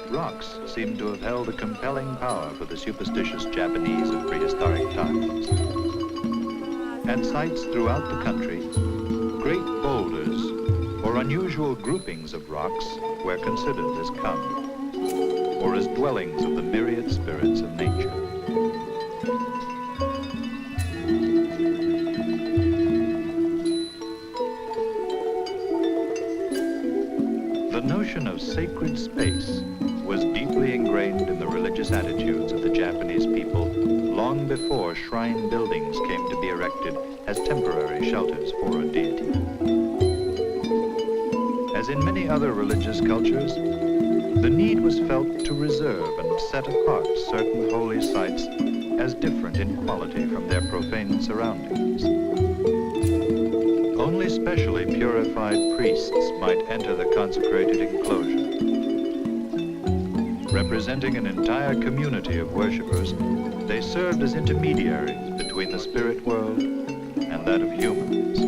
Rocks seem to have held a compelling power for the superstitious Japanese of prehistoric times. At sites throughout the country, great boulders or unusual groupings of rocks were considered as kami, or as dwellings of the myriad spirits of nature. The notion of sacred space was deeply ingrained in the religious attitudes of the Japanese people long before shrine buildings came to be erected as temporary shelters for a deity. As in many other religious cultures, the need was felt to reserve and set apart certain holy sites as different in quality from their profane surroundings. Only specially purified priests might enter the consecrated enclosure. Representing an entire community of worshippers, they served as intermediaries between the spirit world and that of humans,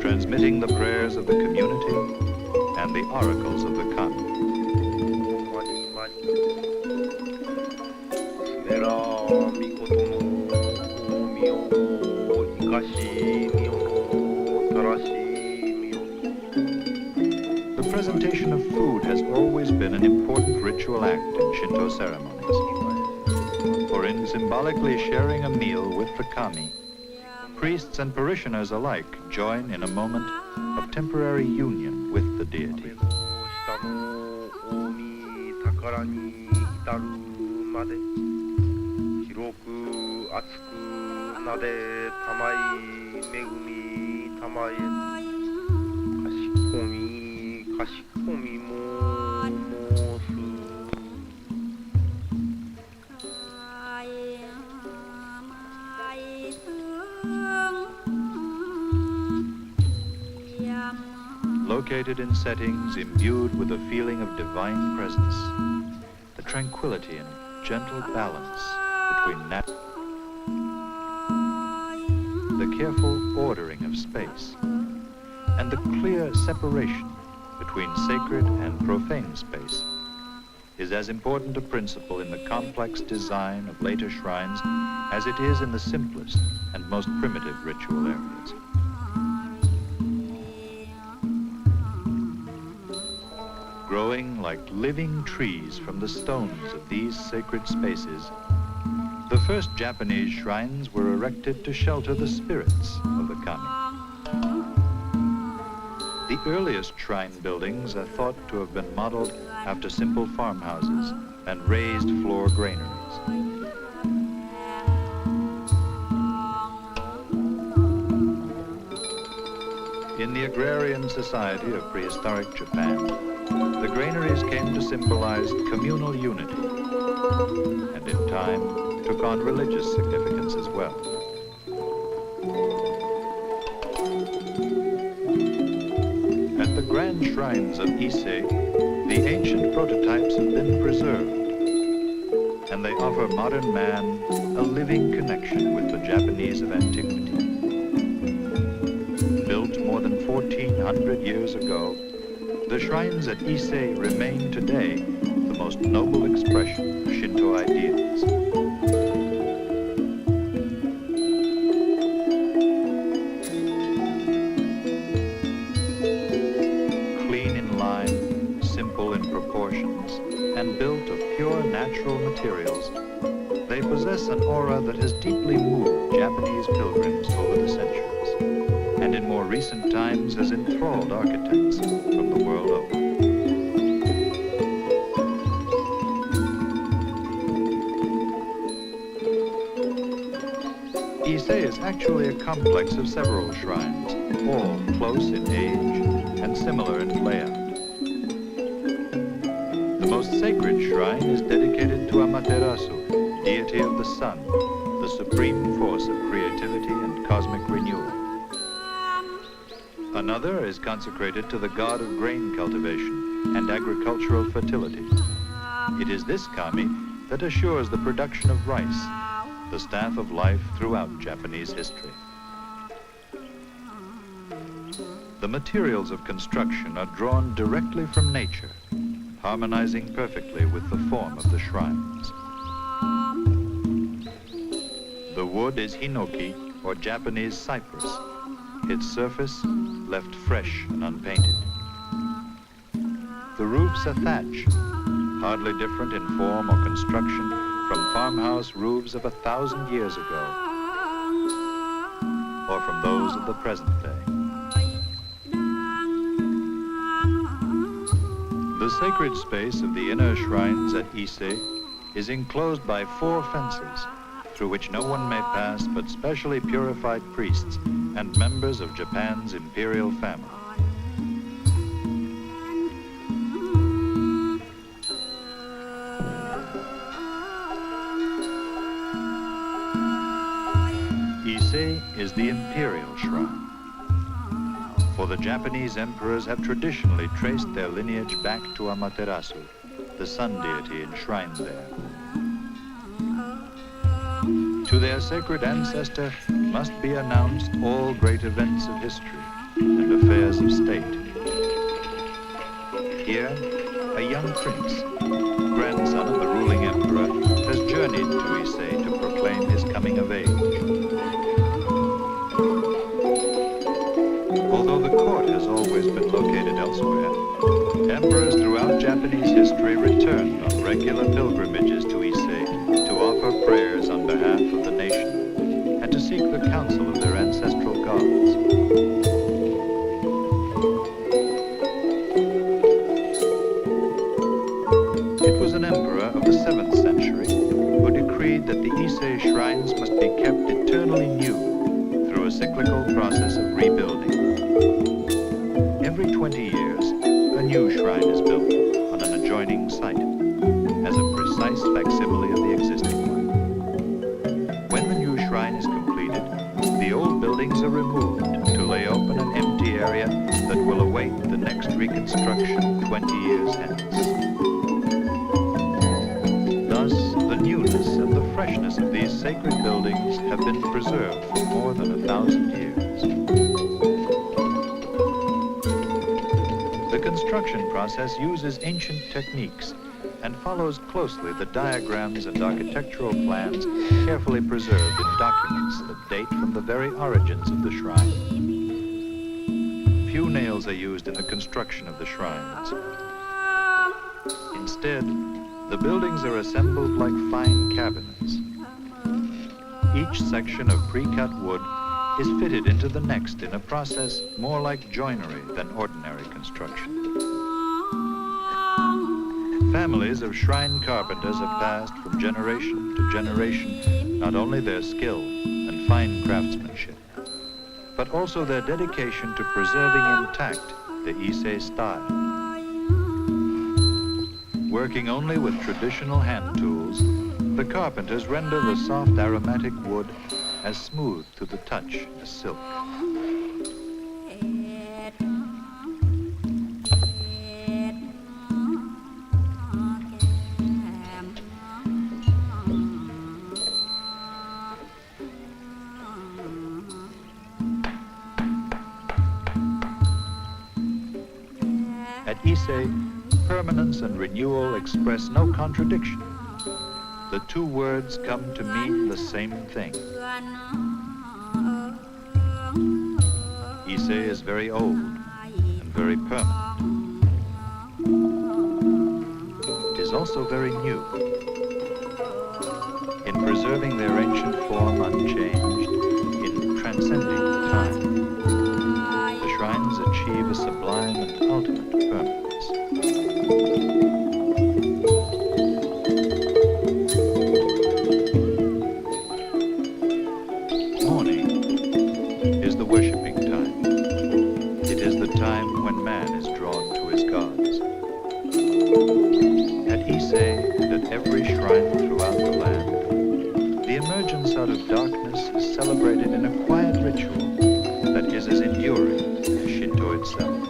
transmitting the prayers of the community and the oracles of the kami. The presentation of food has always been an important ritual act in Shinto ceremonies. For in symbolically sharing a meal with the kami, priests and parishioners alike join in a moment of temporary union with the deity. Located in settings imbued with a feeling of divine presence, the tranquility and gentle balance between the careful ordering of space, and the clear separation between sacred and profane space is as important a principle in the complex design of later shrines as it is in the simplest and most primitive ritual areas. Growing like living trees from the stones of these sacred spaces, the first Japanese shrines were erected to shelter the spirits of the kami. The earliest shrine buildings are thought to have been modeled after simple farmhouses and raised floor granaries. In the agrarian society of prehistoric Japan, the granaries came to symbolize communal unity, and in time took on religious significance as well. At the grand shrines of Ise, the ancient prototypes have been preserved, and they offer modern man a living connection with the Japanese of antiquity. Built more than 1,400 years ago, the shrines at Ise remain today the most noble expression of Shinto ideals. Clean in line, simple in proportions, and built of pure natural materials, they possess an aura that has deeply moved Japanese pilgrims over the centuries, and in more recent times has enthralled architects from the world over. Ise is actually a complex of several shrines, all close in age and similar in layout. The The most sacred shrine is dedicated to Amaterasu, deity of the sun, the supreme force of creativity and cosmic renewal. Another is consecrated to the god of grain cultivation and agricultural fertility. It is this kami that assures the production of rice, the staff of life throughout Japanese history. The materials of construction are drawn directly from nature, harmonizing perfectly with the form of the shrines. The wood is hinoki, or Japanese cypress, its surface left fresh and unpainted. The roofs are thatch, hardly different in form or construction from farmhouse roofs of 1,000 years ago, or from those of the present day. The sacred space of the inner shrines at Ise is enclosed by 4 fences, through which no one may pass but specially purified priests and members of Japan's imperial family. Ise is the imperial shrine, for the Japanese emperors have traditionally traced their lineage back to Amaterasu, the sun deity enshrined there. To their sacred ancestor must be announced all great events of history and affairs of state. Here, a young prince, grandson of the ruling emperor, has journeyed to Ise to proclaim his coming of age. Although the court has always been located elsewhere, emperors throughout Japanese history returned on regular pilgrimages to Ise to offer prayers on behalf of the nation and to seek the counsel of their ancestral gods. It was an emperor of the 7th century who decreed that the Ise shrines must be kept eternally new through a cyclical process of rebuilding. Every 20 years, a new shrine is built on an adjoining site as a precise facsimile of the existing one. When the new shrine is completed, the old buildings are removed to lay open an empty area that will await the next reconstruction 20 years hence. Thus, the newness and the freshness of these sacred buildings have been preserved for more than 1,000 years. The construction process uses ancient techniques and follows closely the diagrams and architectural plans carefully preserved in documents that date from the very origins of the shrine. Few nails are used in the construction of the shrines. Instead, the buildings are assembled like fine cabinets. Each section of pre-cut wood is fitted into the next in a process more like joinery than ordinary construction. Families of shrine carpenters have passed from generation to generation not only their skill and fine craftsmanship, but also their dedication to preserving intact the Ise style. Working only with traditional hand tools, the carpenters render the soft aromatic wood as smooth to the touch as silk. At Ise, permanence and renewal express no contradiction. The two words come to mean the same thing. Ise is very old and very permanent. It is also very new. In preserving their ancient form unchanged, in transcending time, the shrines achieve a sublime and ultimate permanence. Morning is the worshiping time. It is the time when man is drawn to his gods. darkness is celebrated in a quiet ritual that is as enduring as Shinto itself.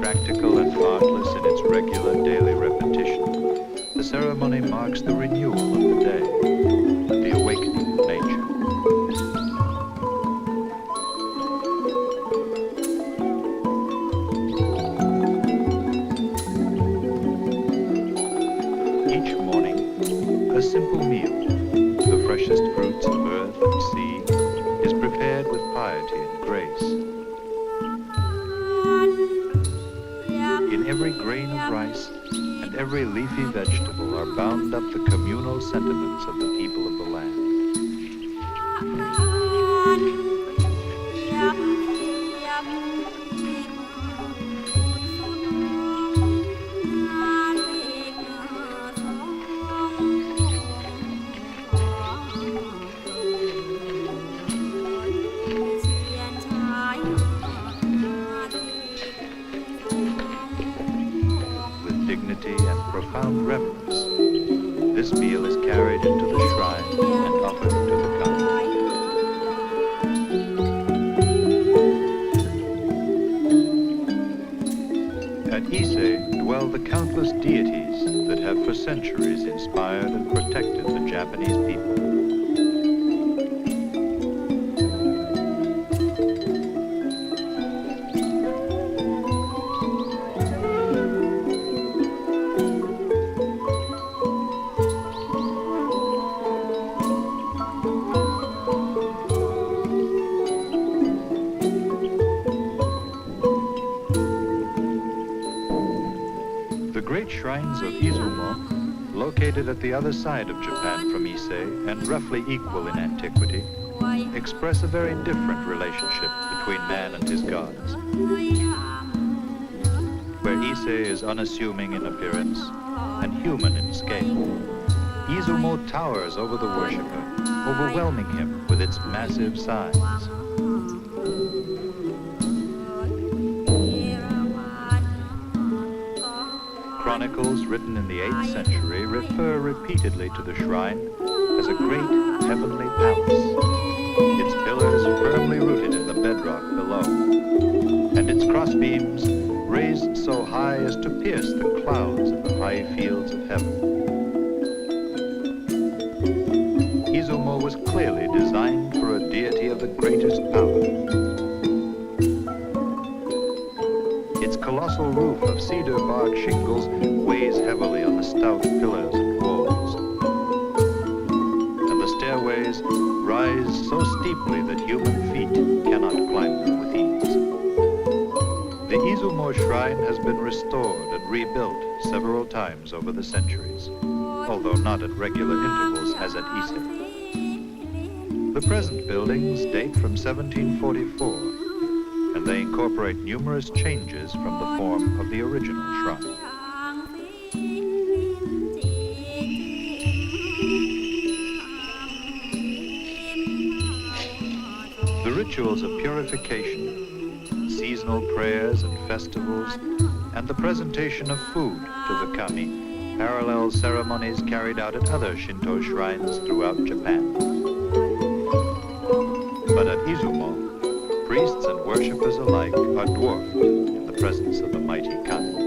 Practical and artless in its regular daily repetition, the ceremony marks the renewal of the day and the awakening of nature. Each morning, a simple meal, the freshest fruits of earth and sea, is prepared with piety and grace. In every grain of rice and every leafy vegetable are bound up the communal sentiments of the people of the land. Dignity and profound reverence, this meal is carried into the shrine and offered to the kami. At Ise dwell the countless deities that have for centuries inspired and protected the Japanese people. The great shrines of Izumo, located at the other side of Japan from Ise and roughly equal in antiquity, express a very different relationship between man and his gods. Where Ise is unassuming in appearance and human in scale, Izumo towers over the worshipper, overwhelming him with its massive size. Chronicles written in the 8th century refer repeatedly to the shrine as a great heavenly palace, its pillars firmly rooted in the bedrock below, and its crossbeams raised so high as to pierce the clouds in the high fields of heaven. Izumo was clearly designed for a deity of the greatest power. Its colossal roof of cedar bark shingles weighs heavily on the stout pillars and walls, and the stairways rise so steeply that human feet cannot climb them with ease. The Izumo shrine has been restored and rebuilt several times over the centuries, although not at regular intervals as at Ise. The present buildings date from 1744, and they incorporate numerous changes from the form of the original shrine. The rituals of purification, seasonal prayers and festivals, and the presentation of food to the kami parallel ceremonies carried out at other Shinto shrines throughout Japan. But at Izumo, priests and worshippers alike are dwarfed in the presence of the mighty kami.